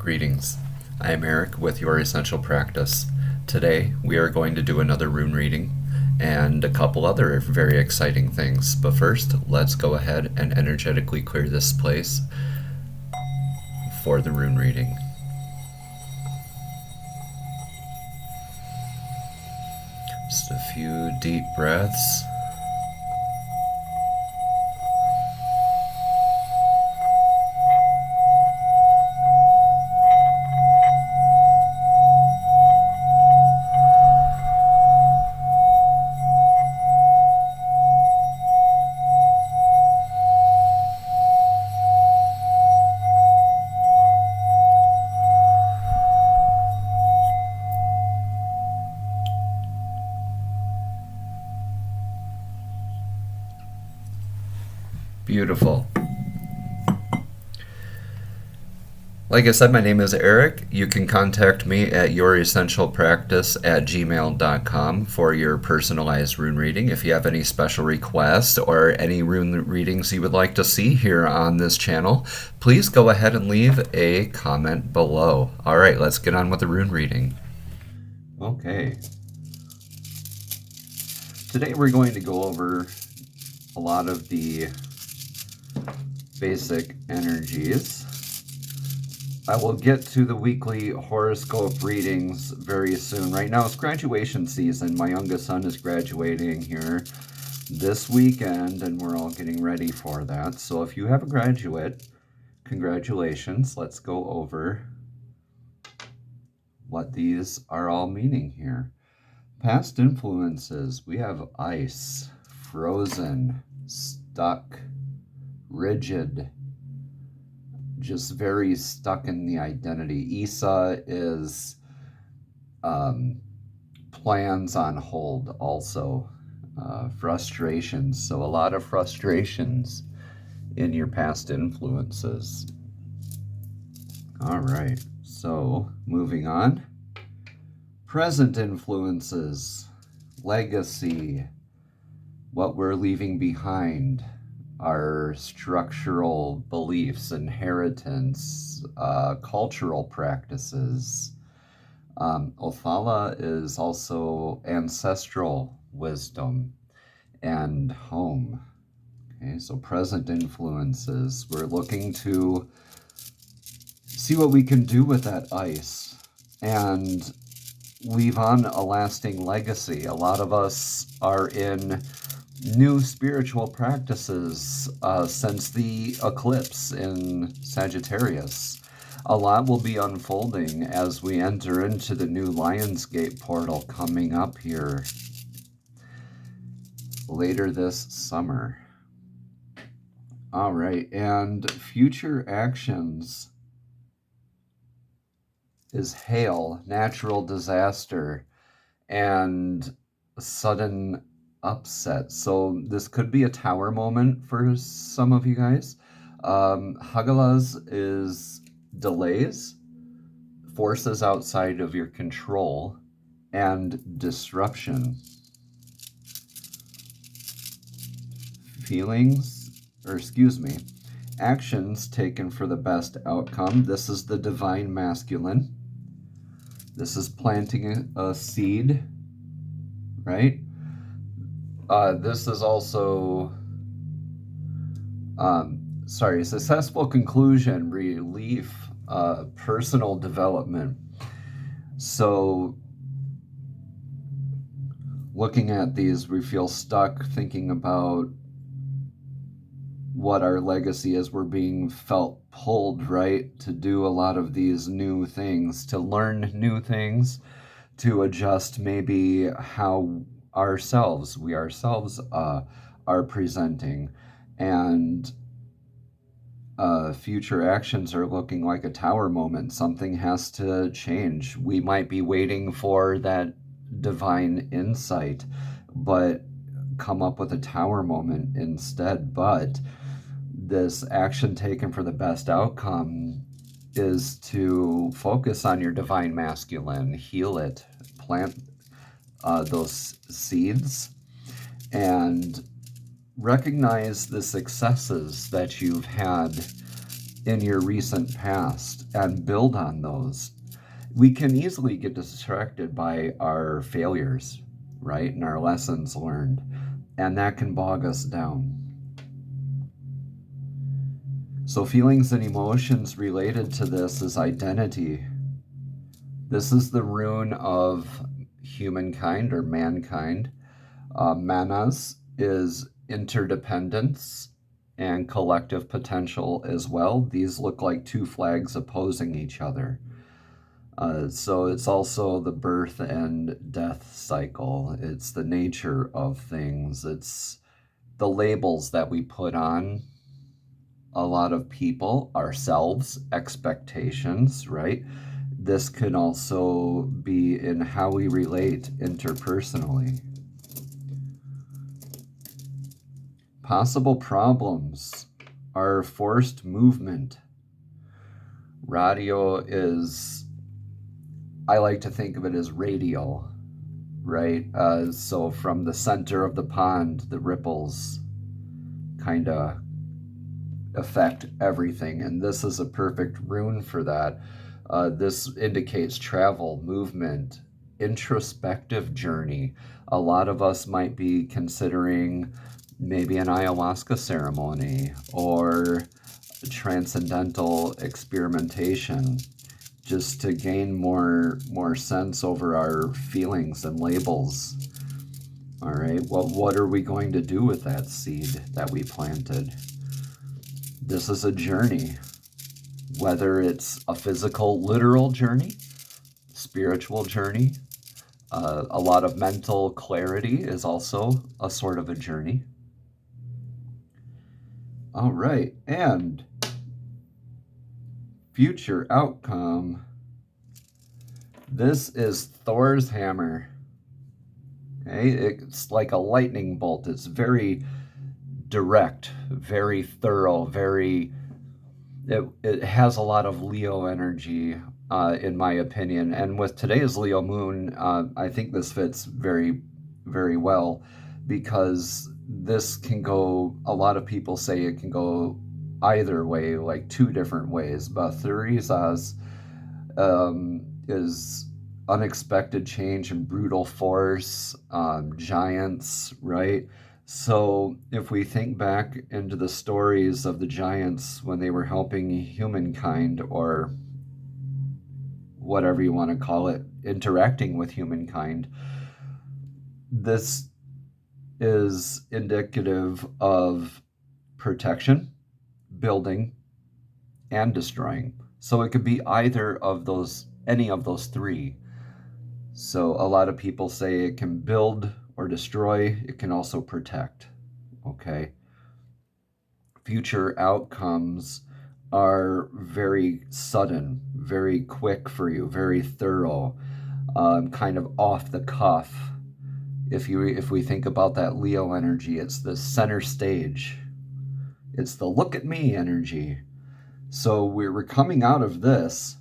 Greetings. I am Eric with Your Essential Practice. Today we are going to do another rune reading and a couple other very exciting things. But first, let's go ahead and energetically clear this place for the rune reading. Just a few deep breaths. Beautiful. Like I said, my name is Eric. You can contact me at youressentialpractice@gmail.com for your personalized rune reading. If you have any special requests or any rune readings you would like to see here on this channel, please go ahead and leave a comment below. All right, let's get on with the rune reading. Okay. Today we're going to go over a lot of the basic energies. I will get to the weekly horoscope readings very soon. Right now it's graduation season. My youngest son is graduating here this weekend, and we're all getting ready for that. So if you have a graduate, congratulations. Let's go over what these are all meaning here. Past influences. We have ice, frozen, stuck, rigid, just very stuck in the identity. Isa is plans on hold also. Frustrations. So a lot of frustrations in your past influences. All right. So moving on. Present influences. Legacy. What we're leaving behind. Our structural beliefs, inheritance, cultural practices. Othala is also ancestral wisdom and home. Okay, so present influences. We're looking to see what we can do with that ice and leave on a lasting legacy. A lot of us are in new spiritual practices since the eclipse in Sagittarius. A lot will be unfolding as we enter into the new Lionsgate portal coming up here later this summer. All right, and future actions is hail, natural disaster, and sudden upset. So this could be a tower moment for some of you guys. Hagalas is delays, forces outside of your control, and disruption. Actions taken for the best outcome. This is the divine masculine. This is planting a seed, right? This is also, successful conclusion, relief, personal development. So looking at these, we feel stuck thinking about what our legacy is. We're being felt pulled, right, to do a lot of these new things, to learn new things, to adjust maybe how we ourselves are presenting, and future actions are looking like a tower moment. Something has to change. We might be waiting for that divine insight, but come up with a tower moment instead. But this action taken for the best outcome is to focus on your divine masculine, heal it, plant those seeds, and recognize the successes that you've had in your recent past and build on those. We can easily get distracted by our failures, right? And our lessons learned. And that can bog us down. So feelings and emotions related to this is identity. This is the rune of humankind or mankind. Manas is interdependence and collective potential as well. These look like two flags opposing each other. So it's also the birth and death cycle. It's the nature of things. It's the labels that we put on a lot of people, ourselves, expectations, right? This can also be in how we relate interpersonally. Possible problems are forced movement. Radio is, I like to think of it as radial, right? So from the center of the pond, the ripples kind of affect everything. And this is a perfect rune for that. This indicates travel, movement, introspective journey. A lot of us might be considering maybe an ayahuasca ceremony or transcendental experimentation, just to gain more sense over our feelings and labels. All right, well, what are we going to do with that seed that we planted? This is a journey, whether it's a physical, literal journey, spiritual journey. A lot of mental clarity is also a sort of a journey. All right, and future outcome. This is Thor's hammer. Okay, it's like a lightning bolt. It's very direct, very thorough, it has a lot of Leo energy, in my opinion. And with today's Leo moon, I think this fits very, very well, because this can go, a lot of people say it can go either way, like two different ways. But Theresa's is unexpected change and brutal force, giants, right? So if we think back into the stories of the giants when they were helping humankind, or whatever you want to call it, interacting with humankind, this is indicative of protection, building, and destroying. So it could be either of those, any of those three. So a lot of people say it can build or destroy. It can also protect. Okay. Future outcomes are very sudden, very quick for you, very thorough, kind of off the cuff. If we think about that Leo energy, it's the center stage. It's the look at me energy. So we're coming out of this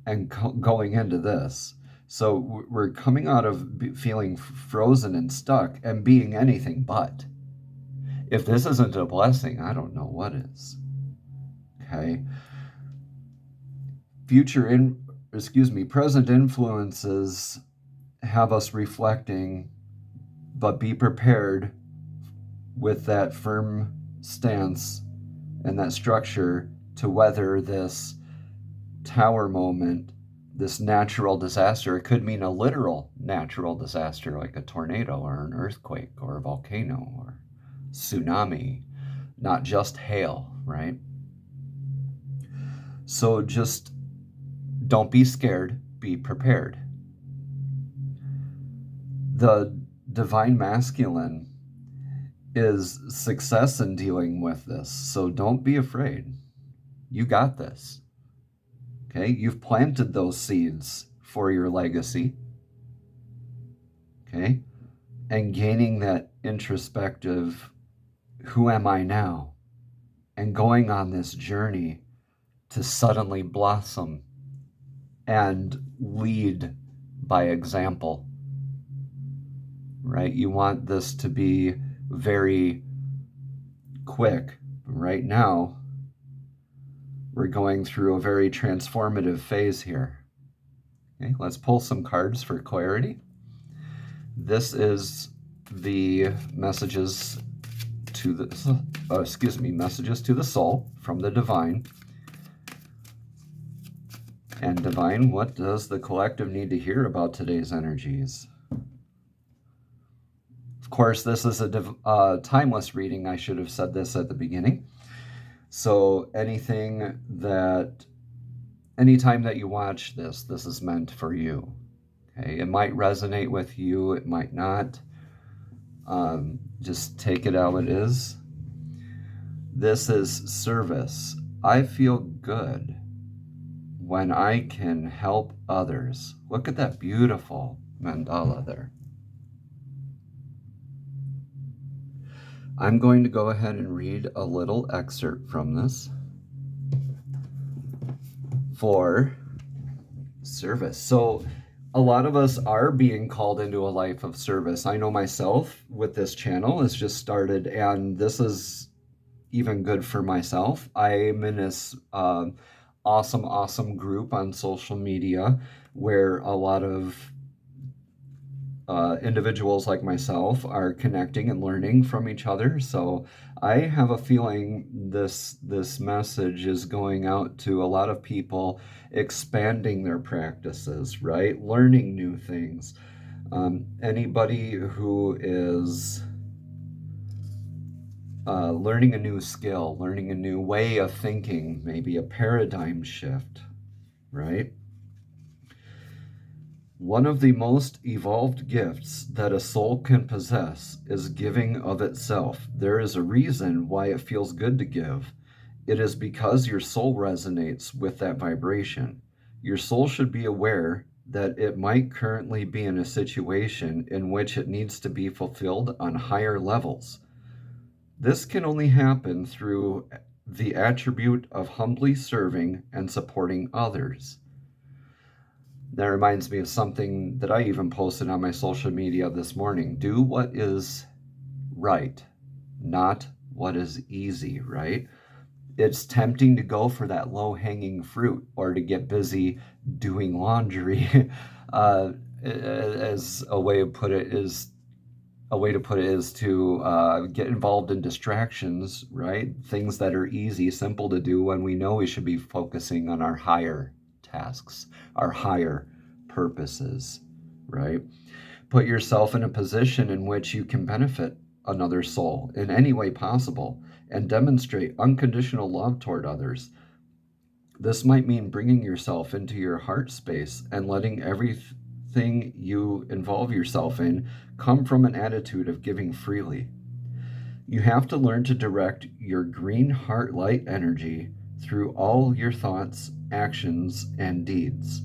and going into this. So we're coming out of feeling frozen and stuck and being anything but. If this isn't a blessing, I don't know what is. Okay. Present influences have us reflecting, but be prepared with that firm stance and that structure to weather this tower moment, this natural disaster. It could mean a literal natural disaster like a tornado or an earthquake or a volcano or tsunami, not just hail, right? So just don't be scared, be prepared. The divine masculine is success in dealing with this. So don't be afraid. You got this. Okay, you've planted those seeds for your legacy. Okay, and gaining that introspective, who am I now? And going on this journey to suddenly blossom and lead by example, right? You want this to be very quick. Right now, We're going through a very transformative phase here. Okay, let's pull some cards for clarity. This is the messages to the, messages to the soul from the divine. And divine, what does the collective need to hear about today's energies? Of course, this is a timeless reading. I should have said this at the beginning. So anytime that you watch this, this is meant for you. Okay, it might resonate with you, it might not. Just take it how it is. This is service. I feel good when I can help others. Look at that beautiful mandala there. I'm going to go ahead and read a little excerpt from this for service. So a lot of us are being called into a life of service. I know myself with this channel has just started, and this is even good for myself. I'm in this awesome group on social media where a lot of individuals like myself are connecting and learning from each other. So I have a feeling this message is going out to a lot of people, expanding their practices, right? Learning new things. Anybody who is learning a new skill, learning a new way of thinking, maybe a paradigm shift, right? One of the most evolved gifts that a soul can possess is giving of itself. There is a reason why it feels good to give. It is because your soul resonates with that vibration. Your soul should be aware that it might currently be in a situation in which it needs to be fulfilled on higher levels. This can only happen through the attribute of humbly serving and supporting others. That reminds me of something that I even posted on my social media this morning. Do what is right, not what is easy, right? It's tempting to go for that low-hanging fruit or to get busy doing laundry. As a way to put it is to get involved in distractions, right? Things that are easy, simple to do, when we know we should be focusing on our higher tasks, our higher purposes, right? Put yourself in a position in which you can benefit another soul in any way possible and demonstrate unconditional love toward others. This might mean bringing yourself into your heart space and letting everything you involve yourself in come from an attitude of giving freely. You have to learn to direct your green heart light energy through all your thoughts, actions, and deeds.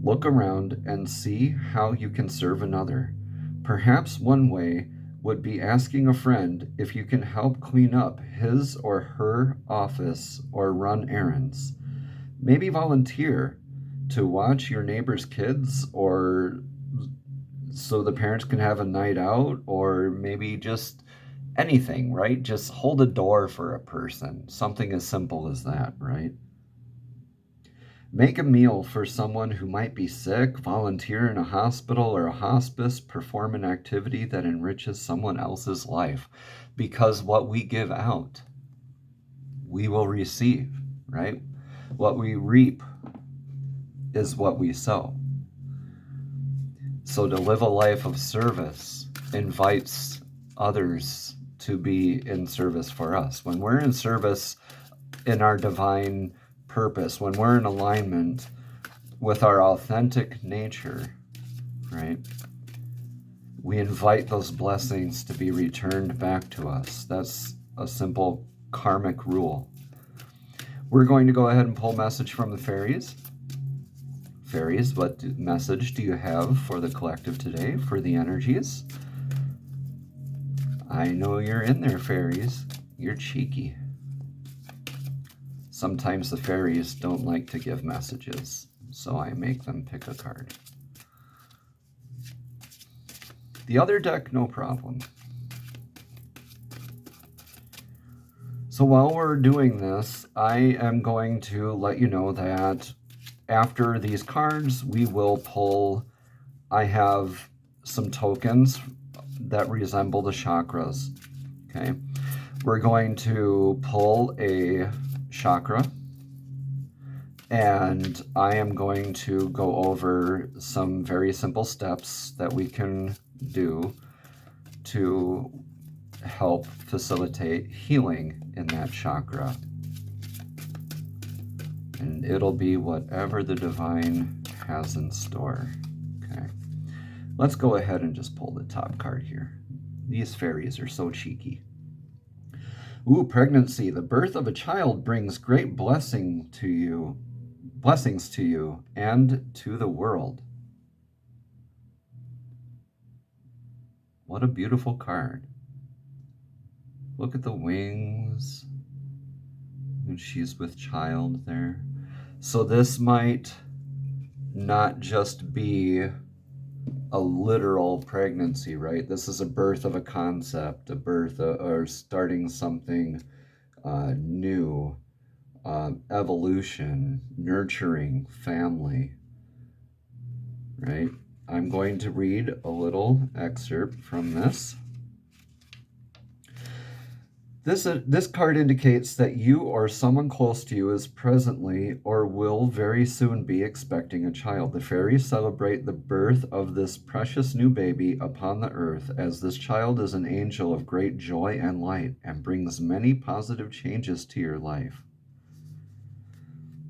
Look around and see how you can serve another. Perhaps one way would be asking a friend if you can help clean up his or her office or run errands. Maybe volunteer to watch your neighbor's kids, or so the parents can have a night out, or maybe just anything, right? Just hold a door for a person. Something as simple as that, right? Make a meal for someone who might be sick, volunteer in a hospital or a hospice, perform an activity that enriches someone else's life. Because what we give out, we will receive, right? What we reap is what we sow. So to live a life of service invites others to be in service for us. When we're in service in our divine purpose, when we're in alignment with our authentic nature, right, we invite those blessings to be returned back to us. That's a simple karmic rule. We're going to go ahead and pull message from the fairies. Fairies, what message do you have for the collective today, for the energies? I know you're in there, fairies. You're cheeky. Sometimes the fairies don't like to give messages, so I make them pick a card. The other deck, no problem. So while we're doing this, I am going to let you know that after these cards, we will pull, I have some tokens that resemble the chakras, okay? We're going to pull a chakra, and I am going to go over some very simple steps that we can do to help facilitate healing in that chakra. And it'll be whatever the divine has in store. Okay. Let's go ahead and just pull the top card here. These fairies are so cheeky. Ooh, pregnancy. The birth of a child brings great blessings to you and to the world. What a beautiful card. Look at the wings. And she's with child there. So this might not just be a literal pregnancy, right? This is a birth of a concept, a birth or starting something new, evolution, nurturing, family, right? I'm going to read a little excerpt from this. This card indicates that you or someone close to you is presently or will very soon be expecting a child. The fairies celebrate the birth of this precious new baby upon the earth, as this child is an angel of great joy and light and brings many positive changes to your life.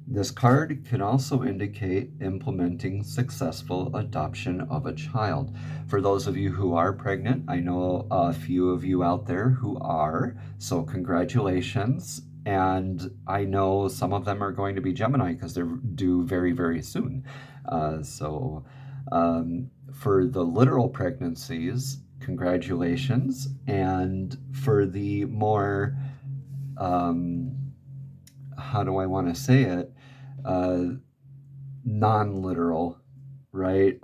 This card can also indicate implementing successful adoption of a child. For those of you who are pregnant, I know a few of you out there who are, so congratulations. And I know some of them are going to be Gemini because they're due very, very soon. For the literal pregnancies, congratulations. And for the more, how do I want to say it? Non-literal, right?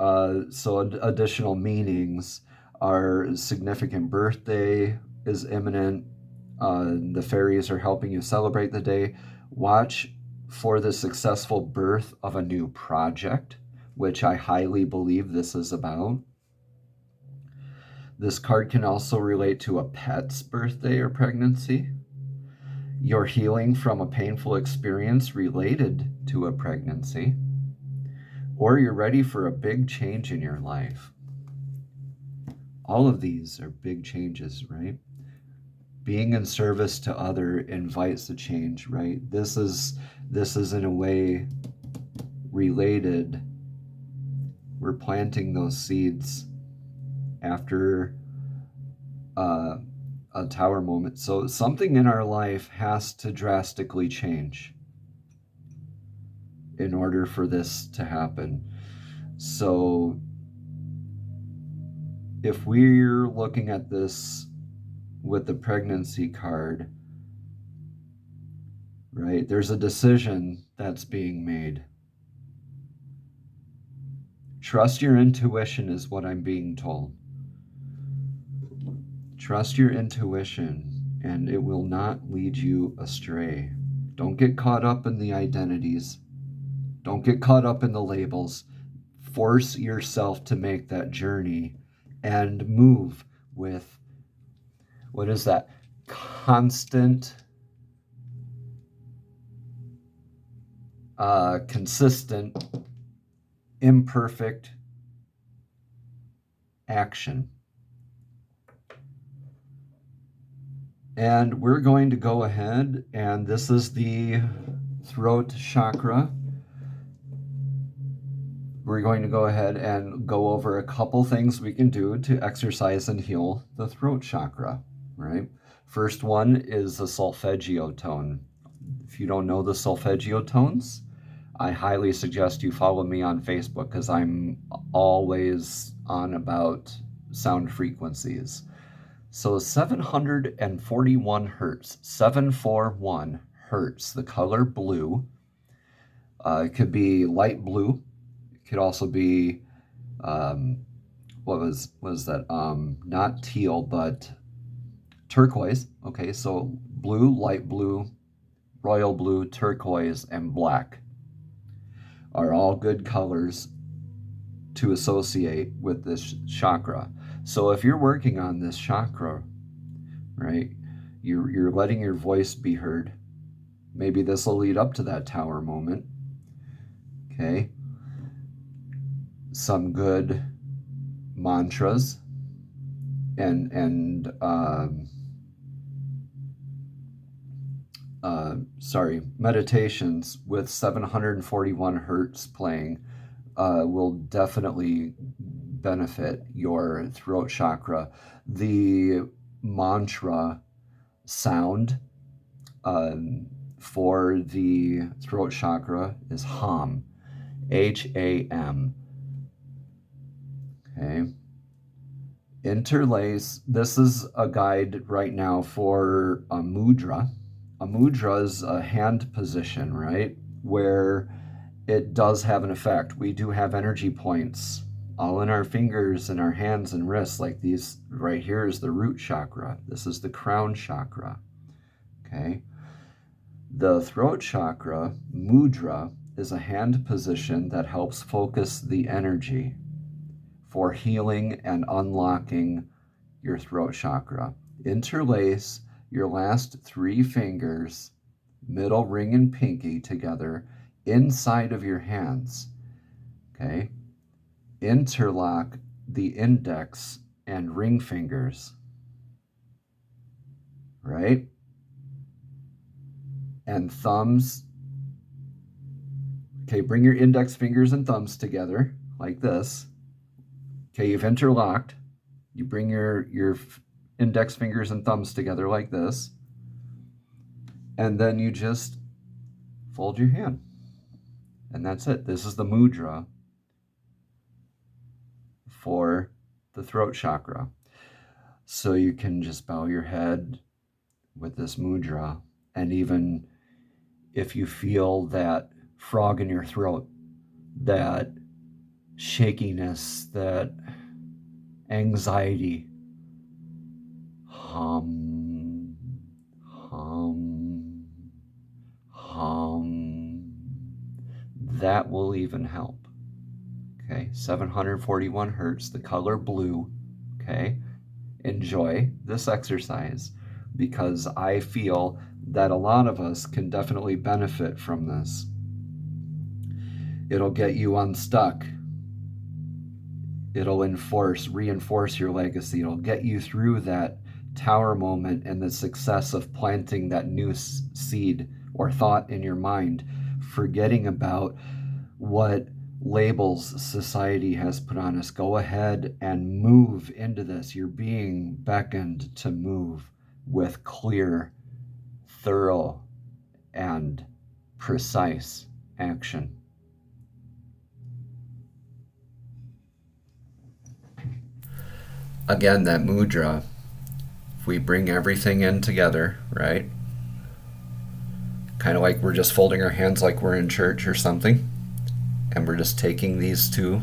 So additional meanings are significant birthday is imminent. The fairies are helping you celebrate the day. Watch for the successful birth of a new project, which I highly believe this is about. This card can also relate to a pet's birthday or pregnancy. You're healing from a painful experience related to a pregnancy, or you're ready for a big change in your life. All of these are big changes, right? Being in service to other invites a change, right? This is in a way related. We're planting those seeds after a tower moment. So something in our life has to drastically change in order for this to happen. So if we're looking at this with the pregnancy card, right, there's a decision that's being made. Trust your intuition is what I'm being told. Trust your intuition, and it will not lead you astray. Don't get caught up in the identities. Don't get caught up in the labels. Force yourself to make that journey and move with, what is that? Constant, consistent, imperfect action. And we're going to go ahead, and this is the throat chakra. We're going to go ahead and go over a couple things we can do to exercise and heal the throat chakra, right? First one is the solfeggio tone. If you don't know the solfeggio tones, I highly suggest you follow me on Facebook because I'm always on about sound frequencies. So 741 hertz, 741 hertz, the color blue. It could be light blue. It could also be, what was that? Not teal, but turquoise. Okay, so blue, light blue, royal blue, turquoise, and black are all good colors to associate with this chakra. So if you're working on this chakra, right, you're letting your voice be heard. Maybe this will lead up to that tower moment. Okay. Some good mantras and meditations with 741 hertz playing will definitely benefit your throat chakra. The mantra sound for the throat chakra is HAM, H-A-M. Okay. Interlace, this is a guide right now for a mudra. A mudra is a hand position, right? Where it does have an effect. We do have energy points all in our fingers and our hands and wrists, like these right here is the root chakra. This is the crown chakra. Okay. The throat chakra, mudra, is a hand position that helps focus the energy for healing and unlocking your throat chakra. Interlace your last 3 fingers, middle ring and pinky, together inside of your hands. Okay? Interlock the index and ring fingers. Right? And thumbs. Okay, bring your index fingers and thumbs together like this. Okay, you've interlocked. You bring your index fingers and thumbs together like this. And then you just fold your hand. And that's it. This is the mudra for the throat chakra. So you can just bow your head with this mudra. And even if you feel that frog in your throat, that shakiness, that anxiety, hum, hum, hum, that will even help. Okay, 741 hertz, the color blue. Okay, enjoy this exercise because I feel that a lot of us can definitely benefit from this. It'll get you unstuck. It'll reinforce your legacy. It'll get you through that tower moment and the success of planting that new seed or thought in your mind, forgetting about what labels society has put on us. Go ahead and move into this. You're being beckoned to move with clear, thorough, and precise action. Again, that mudra, if we bring everything in together, right? Kind of like we're just folding our hands like we're in church or something. And we're just taking these 2,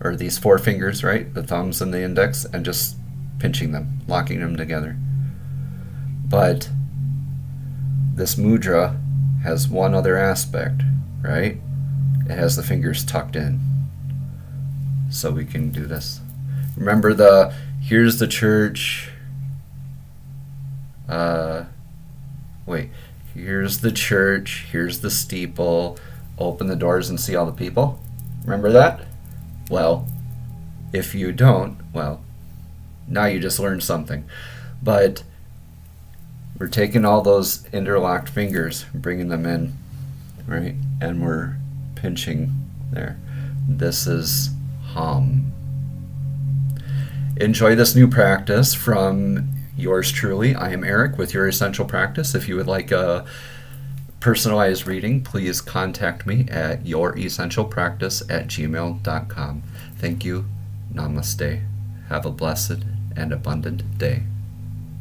or these 4 fingers, right? The thumbs and the index, and just pinching them, locking them together. But this mudra has one other aspect, right? It has the fingers tucked in. So we can do this. Remember here's the church. Here's the church, here's the steeple. Open the doors and see all the people. Remember that? Well, if you don't, well, now you just learned something. But we're taking all those interlocked fingers, bringing them in, right? And we're pinching there. This is hum. Enjoy this new practice from yours truly. I am Eric with Your Essential Practice. If you would like a personalized reading, please contact me at youressentialpractice@gmail.com. Thank you. Namaste. Have a blessed and abundant day.